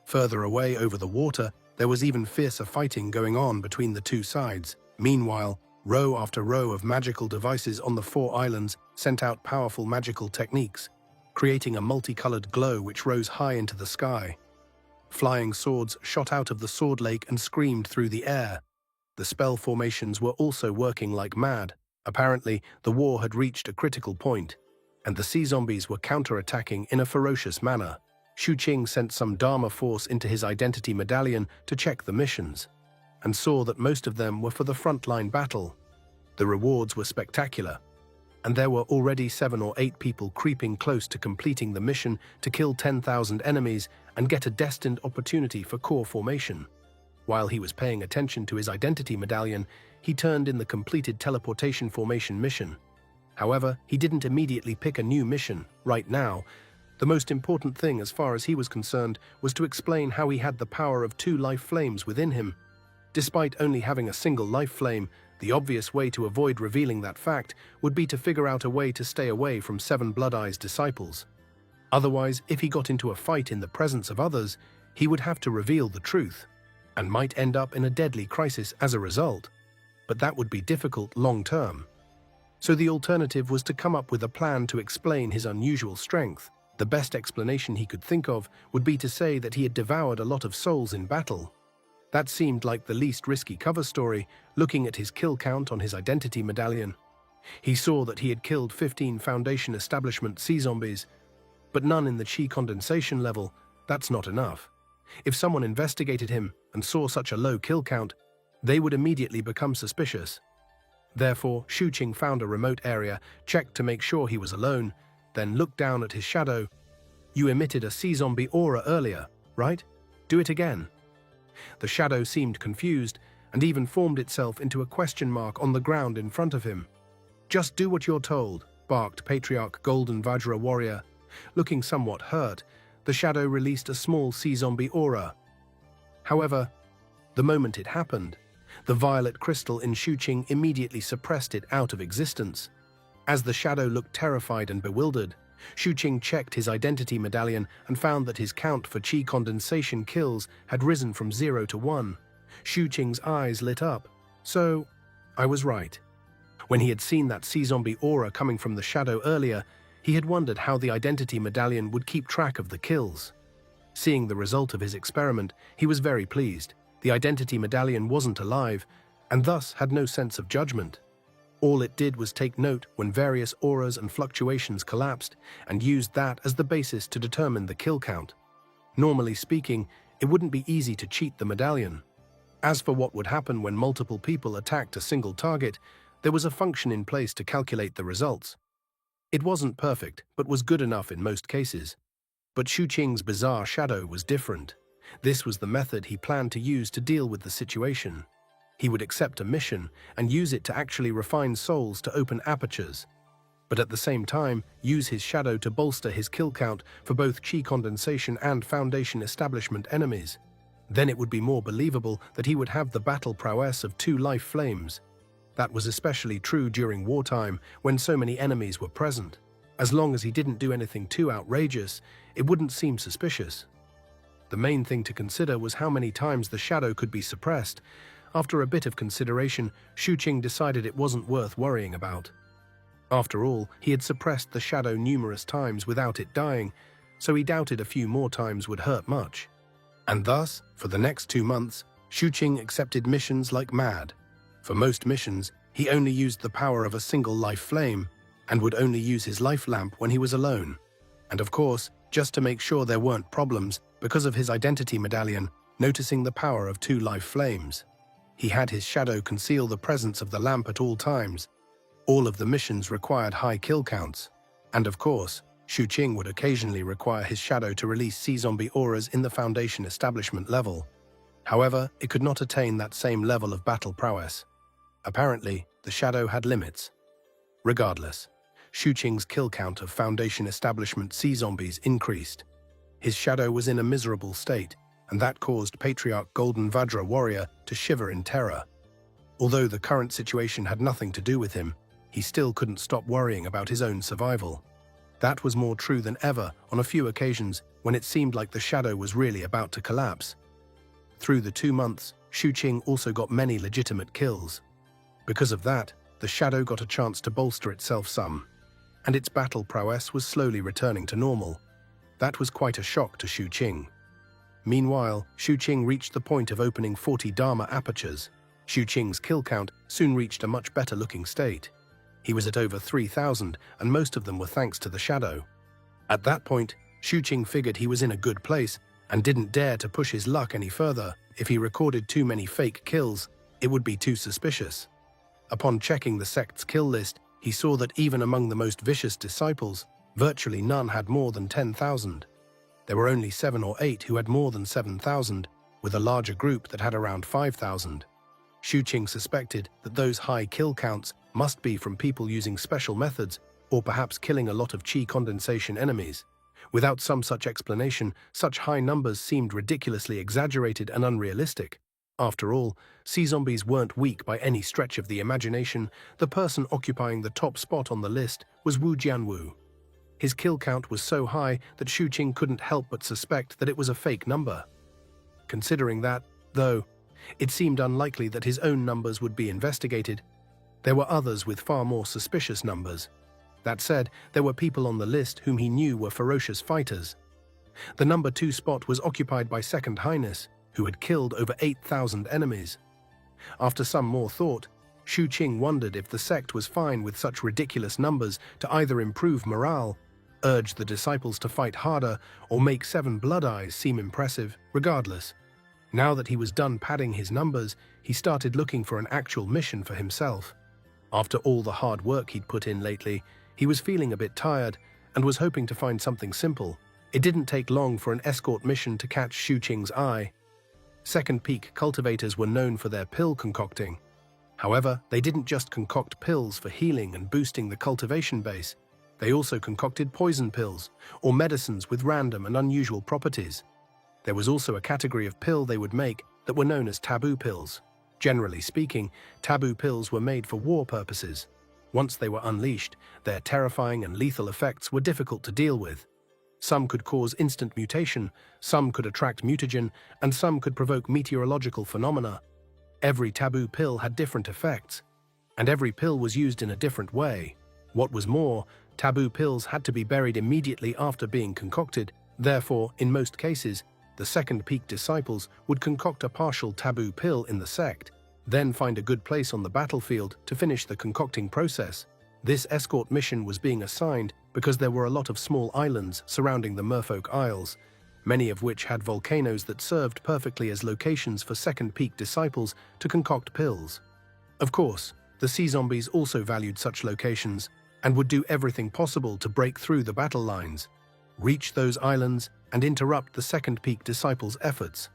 Further away over the water, there was even fiercer fighting going on between the 2 sides. Meanwhile, row after row of magical devices on the 4 islands sent out powerful magical techniques, creating a multicolored glow which rose high into the sky. Flying swords shot out of the sword lake and screamed through the air. The spell formations were also working like mad. Apparently, the war had reached a critical point, and the sea zombies were counter-attacking in a ferocious manner. Shuqing sent some Dharma force into his identity medallion to check the missions. and saw that most of them were for the frontline battle. The rewards were spectacular, and there were already 7 or 8 people creeping close to completing the mission to kill 10,000 enemies and get a destined opportunity for core formation. While he was paying attention to his identity medallion, he turned in the completed teleportation formation mission. However, he didn't immediately pick a new mission right now. The most important thing, as far as he was concerned, was to explain how he had the power of 2 life flames within him. Despite only having a single life flame, the obvious way to avoid revealing that fact would be to figure out a way to stay away from 7 Blood Eye's disciples. Otherwise, if he got into a fight in the presence of others, he would have to reveal the truth, and might end up in a deadly crisis as a result. But that would be difficult long-term. So the alternative was to come up with a plan to explain his unusual strength. The best explanation he could think of would be to say that he had devoured a lot of souls in battle. That seemed like the least risky cover story, looking at his kill count on his identity medallion. He saw that he had killed 15 Foundation Establishment sea zombies, but none in the chi condensation level. That's not enough. If someone investigated him and saw such a low kill count, they would immediately become suspicious. Therefore, Shuqing found a remote area, checked to make sure he was alone, then looked down at his shadow. "You emitted a sea zombie aura earlier, right? Do it again." The shadow seemed confused and even formed itself into a question mark on the ground in front of him. "Just do what you're told," barked Patriarch Golden Vajra Warrior. Looking somewhat hurt, the shadow released a small sea zombie aura. However, the moment it happened, the violet crystal in Shuqing immediately suppressed it out of existence. As the shadow looked terrified and bewildered, Shuqing checked his identity medallion and found that his count for chi condensation kills had risen from 0 to 1. Shuqing's eyes lit up. "So, I was right." When he had seen that sea zombie aura coming from the shadow earlier, he had wondered how the identity medallion would keep track of the kills. Seeing the result of his experiment, he was very pleased. The identity medallion wasn't alive, and thus had no sense of judgment. All it did was take note when various auras and fluctuations collapsed, and used that as the basis to determine the kill count. Normally speaking, it wouldn't be easy to cheat the medallion. As for what would happen when multiple people attacked a single target, there was a function in place to calculate the results. It wasn't perfect, but was good enough in most cases. But Shuqing's bizarre shadow was different. This was the method he planned to use to deal with the situation. He would accept a mission and use it to actually refine souls to open apertures, but at the same time use his shadow to bolster his kill count for both chi condensation and Foundation Establishment enemies. Then it would be more believable that he would have the battle prowess of 2 life flames. That was especially true during wartime when so many enemies were present. As long as he didn't do anything too outrageous, it wouldn't seem suspicious. The main thing to consider was how many times the shadow could be suppressed. After a bit of consideration, Shuqing decided it wasn't worth worrying about. After all, he had suppressed the shadow numerous times without it dying, so he doubted a few more times would hurt much. And thus, for the next 2 months, Shuqing accepted missions like mad. For most missions, he only used the power of a single life flame, and would only use his life lamp when he was alone. And of course, just to make sure there weren't problems, because of his identity medallion, noticing the power of 2 life flames. He had his shadow conceal the presence of the lamp at all times. All of the missions required high kill counts. And of course, Shuqing would occasionally require his shadow to release sea zombie auras in the Foundation Establishment level. However, it could not attain that same level of battle prowess. Apparently, the shadow had limits. Regardless, Shuqing's kill count of Foundation Establishment sea zombies increased. His shadow was in a miserable state, and that caused Patriarch Golden Vajra Warrior to shiver in terror. Although the current situation had nothing to do with him, he still couldn't stop worrying about his own survival. That was more true than ever on a few occasions when it seemed like the shadow was really about to collapse. Through the 2 months, Shuqing also got many legitimate kills. Because of that, the shadow got a chance to bolster itself some, and its battle prowess was slowly returning to normal. That was quite a shock to Shuqing. Meanwhile, Shuqing reached the point of opening 40 Dharma apertures. Shuqing's kill count soon reached a much better-looking state. He was at over 3,000, and most of them were thanks to the shadow. At that point, Shuqing figured he was in a good place, and didn't dare to push his luck any further. If he recorded too many fake kills, it would be too suspicious. Upon checking the sect's kill list, he saw that even among the most vicious disciples, virtually none had more than 10,000. There were only 7 or 8 who had more than 7,000, with a larger group that had around 5,000. Xuqing suspected that those high kill counts must be from people using special methods or perhaps killing a lot of chi condensation enemies. Without some such explanation, such high numbers seemed ridiculously exaggerated and unrealistic. After all, sea zombies weren't weak by any stretch of the imagination. The person occupying the top spot on the list was Wu Jianwu. His kill count was so high that Xuqing couldn't help but suspect that it was a fake number. Considering that, though, it seemed unlikely that his own numbers would be investigated. There were others with far more suspicious numbers. That said, there were people on the list whom he knew were ferocious fighters. The number 2 spot was occupied by Second Highness, who had killed over 8,000 enemies. After some more thought, Xuqing wondered if the sect was fine with such ridiculous numbers to either improve morale, urge the disciples to fight harder, or make 7 Blood Eyes seem impressive. Regardless, now that he was done padding his numbers, he started looking for an actual mission for himself. After all the hard work he'd put in lately, he was feeling a bit tired and was hoping to find something simple. It didn't take long for an escort mission to catch Xuqing's eye. Second Peak cultivators were known for their pill concocting. However, they didn't just concoct pills for healing and boosting the cultivation base. They also concocted poison pills, or medicines with random and unusual properties. There was also a category of pill they would make that were known as taboo pills. Generally speaking, taboo pills were made for war purposes. Once they were unleashed, their terrifying and lethal effects were difficult to deal with. Some could cause instant mutation, some could attract mutagen, and some could provoke meteorological phenomena. Every taboo pill had different effects, and every pill was used in a different way. What was more, taboo pills had to be buried immediately after being concocted. Therefore, in most cases, the Second Peak disciples would concoct a partial taboo pill in the sect, then find a good place on the battlefield to finish the concocting process. This escort mission was being assigned because there were a lot of small islands surrounding the Merfolk Isles, many of which had volcanoes that served perfectly as locations for Second Peak disciples to concoct pills. Of course, the sea zombies also valued such locations and would do everything possible to break through the battle lines, reach those islands, and interrupt the Second Peak disciples' efforts.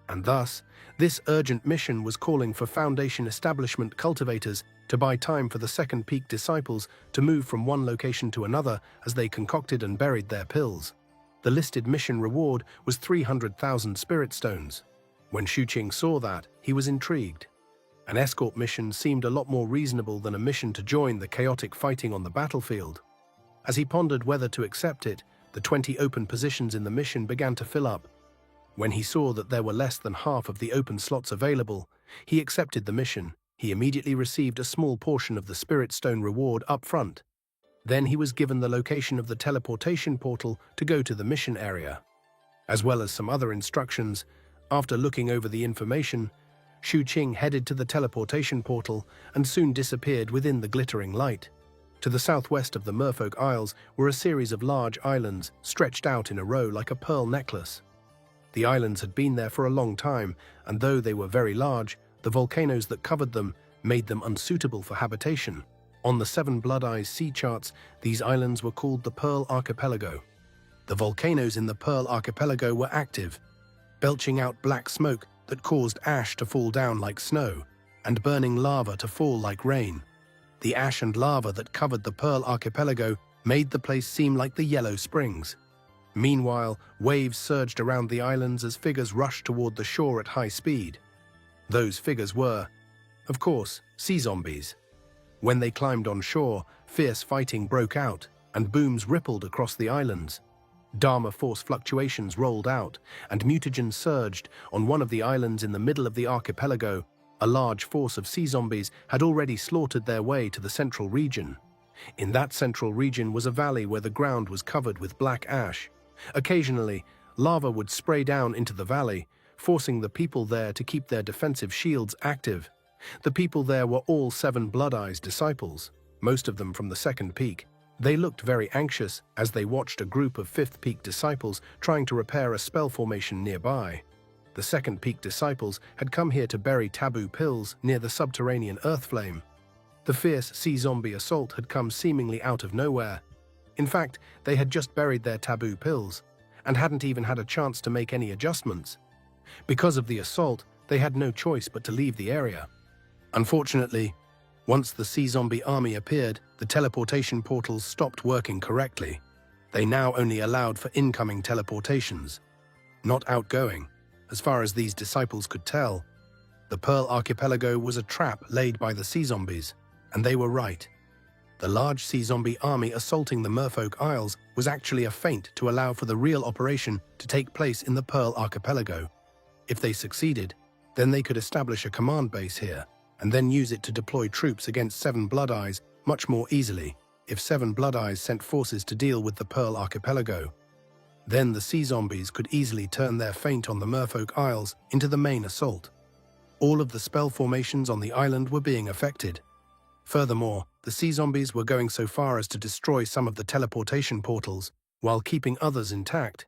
And thus, this urgent mission was calling for Foundation establishment cultivators to buy time for the Second Peak disciples to move from one location to another as they concocted and buried their pills. The listed mission reward was 300,000 spirit stones. When Xuqing saw that, he was intrigued. An escort mission seemed a lot more reasonable than a mission to join the chaotic fighting on the battlefield. As he pondered whether to accept it, the 20 open positions in the mission began to fill up. When he saw that there were less than half of the open slots available, he accepted the mission. He immediately received a small portion of the Spirit Stone reward up front. Then he was given the location of the teleportation portal to go to the mission area, as well as some other instructions. After looking over the information, Xuqing headed to the teleportation portal and soon disappeared within the glittering light. To the southwest of the Merfolk Isles were a series of large islands stretched out in a row like a pearl necklace. The islands had been there for a long time, and though they were very large, the volcanoes that covered them made them unsuitable for habitation. On the 7 Blood Eyes sea charts, these islands were called the Pearl Archipelago. The volcanoes in the Pearl Archipelago were active, belching out black smoke that caused ash to fall down like snow, and burning lava to fall like rain. The ash and lava that covered the Pearl Archipelago made the place seem like the Yellow Springs. Meanwhile, waves surged around the islands as figures rushed toward the shore at high speed. Those figures were, of course, sea zombies. When they climbed on shore, fierce fighting broke out, and booms rippled across the islands. Dharma force fluctuations rolled out, and mutagens surged. On one of the islands in the middle of the archipelago, a large force of sea zombies had already slaughtered their way to the central region. In that central region was a valley where the ground was covered with black ash. Occasionally, lava would spray down into the valley, forcing the people there to keep their defensive shields active. The people there were all 7 Blood Eyes disciples, most of them from the Second Peak. They looked very anxious as they watched a group of 5th Peak disciples trying to repair a spell formation nearby. The 2nd Peak disciples had come here to bury taboo pills near the subterranean earth flame. The fierce sea zombie assault had come seemingly out of nowhere. In fact, they had just buried their taboo pills and hadn't even had a chance to make any adjustments. Because of the assault, they had no choice but to leave the area. Unfortunately, once the sea zombie army appeared, the teleportation portals stopped working correctly. They now only allowed for incoming teleportations, not outgoing. As far as these disciples could tell, the Pearl Archipelago was a trap laid by the sea zombies, and they were right. The large sea zombie army assaulting the Merfolk Isles was actually a feint to allow for the real operation to take place in the Pearl Archipelago. If they succeeded, then they could establish a command base here, and then use it to deploy troops against 7 Blood Eyes much more easily. If 7 Blood Eyes sent forces to deal with the Pearl Archipelago, then the sea zombies could easily turn their feint on the Merfolk Isles into the main assault. All of the spell formations on the island were being affected. Furthermore, the sea zombies were going so far as to destroy some of the teleportation portals while keeping others intact.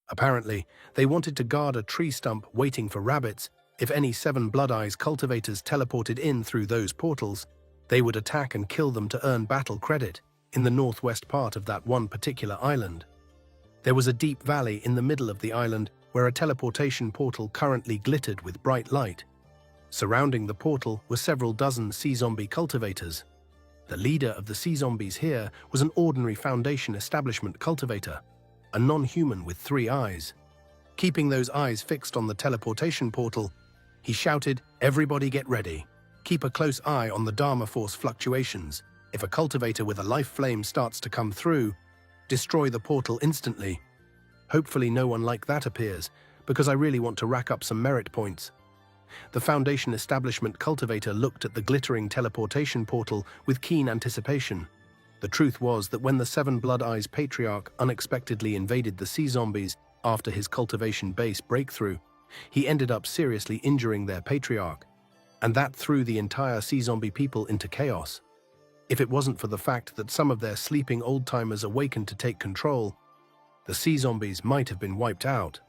Apparently, they wanted to guard a tree stump waiting for rabbits. If any 7 Blood Eyes cultivators teleported in through those portals, they would attack and kill them to earn battle credit in the northwest part of that one particular island. There was a deep valley in the middle of the island where a teleportation portal currently glittered with bright light. Surrounding the portal were several dozen sea zombie cultivators. The leader of the sea zombies here was an ordinary Foundation establishment cultivator, a non-human with 3 eyes. Keeping those eyes fixed on the teleportation portal, he shouted, "Everybody get ready. Keep a close eye on the Dharma Force fluctuations. If a cultivator with a life flame starts to come through, destroy the portal instantly. Hopefully no one like that appears, because I really want to rack up some merit points." The Foundation establishment cultivator looked at the glittering teleportation portal with keen anticipation. The truth was that when the 7 Blood Eyes patriarch unexpectedly invaded the sea zombies after his cultivation base breakthrough, he ended up seriously injuring their patriarch, and that threw the entire sea zombie people into chaos. If it wasn't for the fact that some of their sleeping old-timers awakened to take control, the sea zombies might have been wiped out.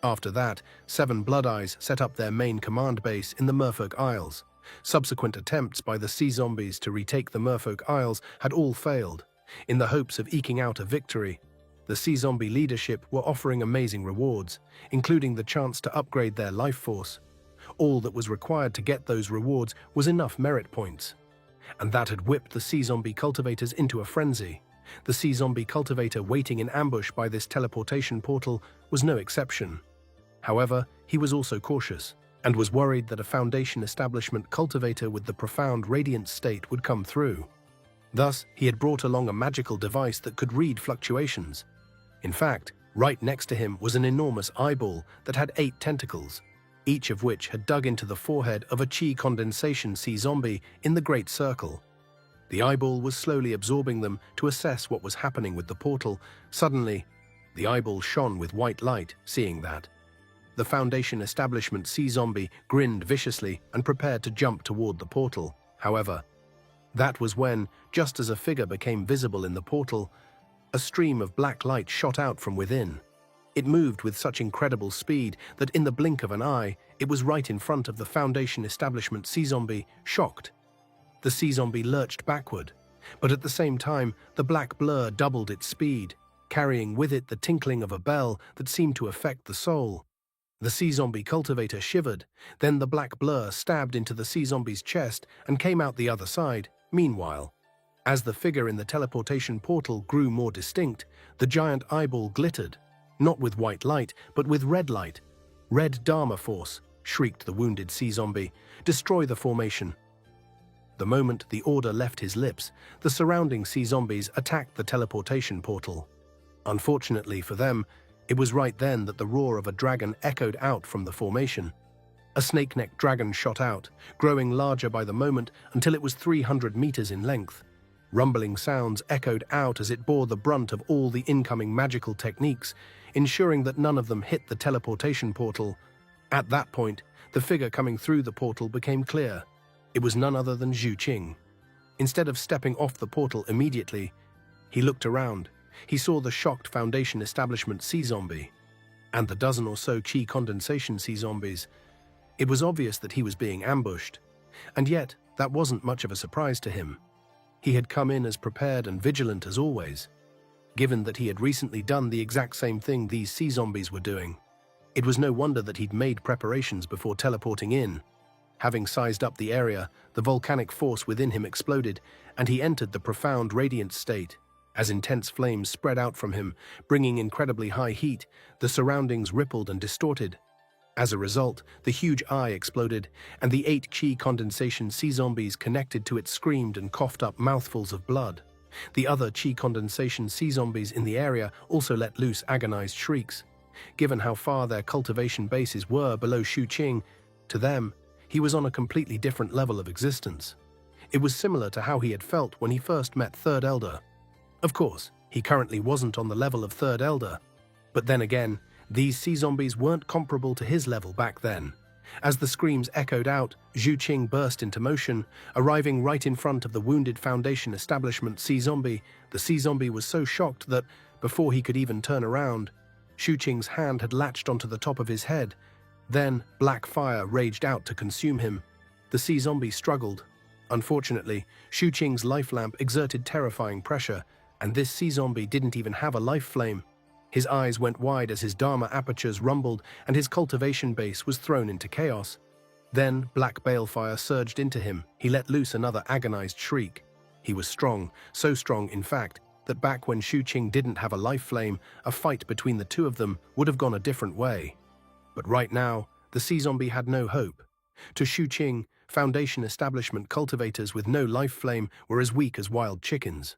After that, 7 Blood Eyes set up their main command base in the Merfolk Isles. Subsequent attempts by the sea zombies to retake the Merfolk Isles had all failed. In the hopes of eking out a victory, the sea zombie leadership were offering amazing rewards, including the chance to upgrade their life force. All that was required to get those rewards was enough merit points. And that had whipped the sea zombie cultivators into a frenzy. The sea zombie cultivator waiting in ambush by this teleportation portal was no exception. However, he was also cautious, and was worried that a Foundation establishment cultivator with the profound radiant state would come through. Thus, he had brought along a magical device that could read fluctuations. In fact, right next to him was an enormous eyeball that had 8 tentacles, each of which had dug into the forehead of a chi condensation sea zombie in the Great Circle. The eyeball was slowly absorbing them to assess what was happening with the portal. Suddenly, the eyeball shone with white light. Seeing that, the Foundation establishment sea zombie grinned viciously and prepared to jump toward the portal. However, that was when, just as a figure became visible in the portal, a stream of black light shot out from within. It moved with such incredible speed that in the blink of an eye, it was right in front of the Foundation establishment sea zombie. Shocked, the sea zombie lurched backward, but at the same time, the black blur doubled its speed, carrying with it the tinkling of a bell that seemed to affect the soul. The sea zombie cultivator shivered, then the black blur stabbed into the sea zombie's chest and came out the other side. Meanwhile, as the figure in the teleportation portal grew more distinct, the giant eyeball glittered, not with white light, but with red light. "Red Dharma Force," shrieked the wounded sea zombie. "Destroy the formation." The moment the order left his lips, the surrounding sea zombies attacked the teleportation portal. Unfortunately for them, it was right then that the roar of a dragon echoed out from the formation. A snake-necked dragon shot out, growing larger by the moment until it was 300 meters in length. Rumbling sounds echoed out as it bore the brunt of all the incoming magical techniques, ensuring that none of them hit the teleportation portal. At that point, the figure coming through the portal became clear. It was none other than Zhu Qing. Instead of stepping off the portal immediately, He looked around. He saw the shocked Foundation establishment sea zombie and the dozen or so chi condensation sea zombies. It was obvious that he was being ambushed, and yet that wasn't much of a surprise to him. He had come in as prepared and vigilant as always, given that he had recently done the exact same thing these sea zombies were doing. It was no wonder that he'd made preparations before teleporting in. Having sized up the area, the volcanic force within him exploded, and he entered the profound radiant state. As intense flames spread out from him, bringing incredibly high heat, the surroundings rippled and distorted. As a result, the huge eye exploded, and the 8 chi condensation sea zombies connected to it screamed and coughed up mouthfuls of blood. The other chi condensation sea zombies in the area also let loose agonized shrieks. Given how far their cultivation bases were below Xuqing, to them, he was on a completely different level of existence. It was similar to how he had felt when he first met Third Elder. Of course, he currently wasn't on the level of Third Elder, but then again, these sea zombies weren't comparable to his level back then. As the screams echoed out, Zhu Qing burst into motion, arriving right in front of the wounded Foundation establishment sea zombie. The sea zombie was so shocked that, before he could even turn around, Zhu Qing's hand had latched onto the top of his head. Then, black fire raged out to consume him. The sea zombie struggled. Unfortunately, Zhu Qing's life lamp exerted terrifying pressure, and this sea zombie didn't even have a life flame. His eyes went wide as his Dharma apertures rumbled and his cultivation base was thrown into chaos. Then black balefire surged into him. He let loose another agonized shriek. He was strong, so strong, in fact, that back when Zhu Qing didn't have a life flame, a fight between the two of them would have gone a different way. But right now, the sea zombie had no hope. To Zhu Qing, Foundation establishment cultivators with no life flame were as weak as wild chickens.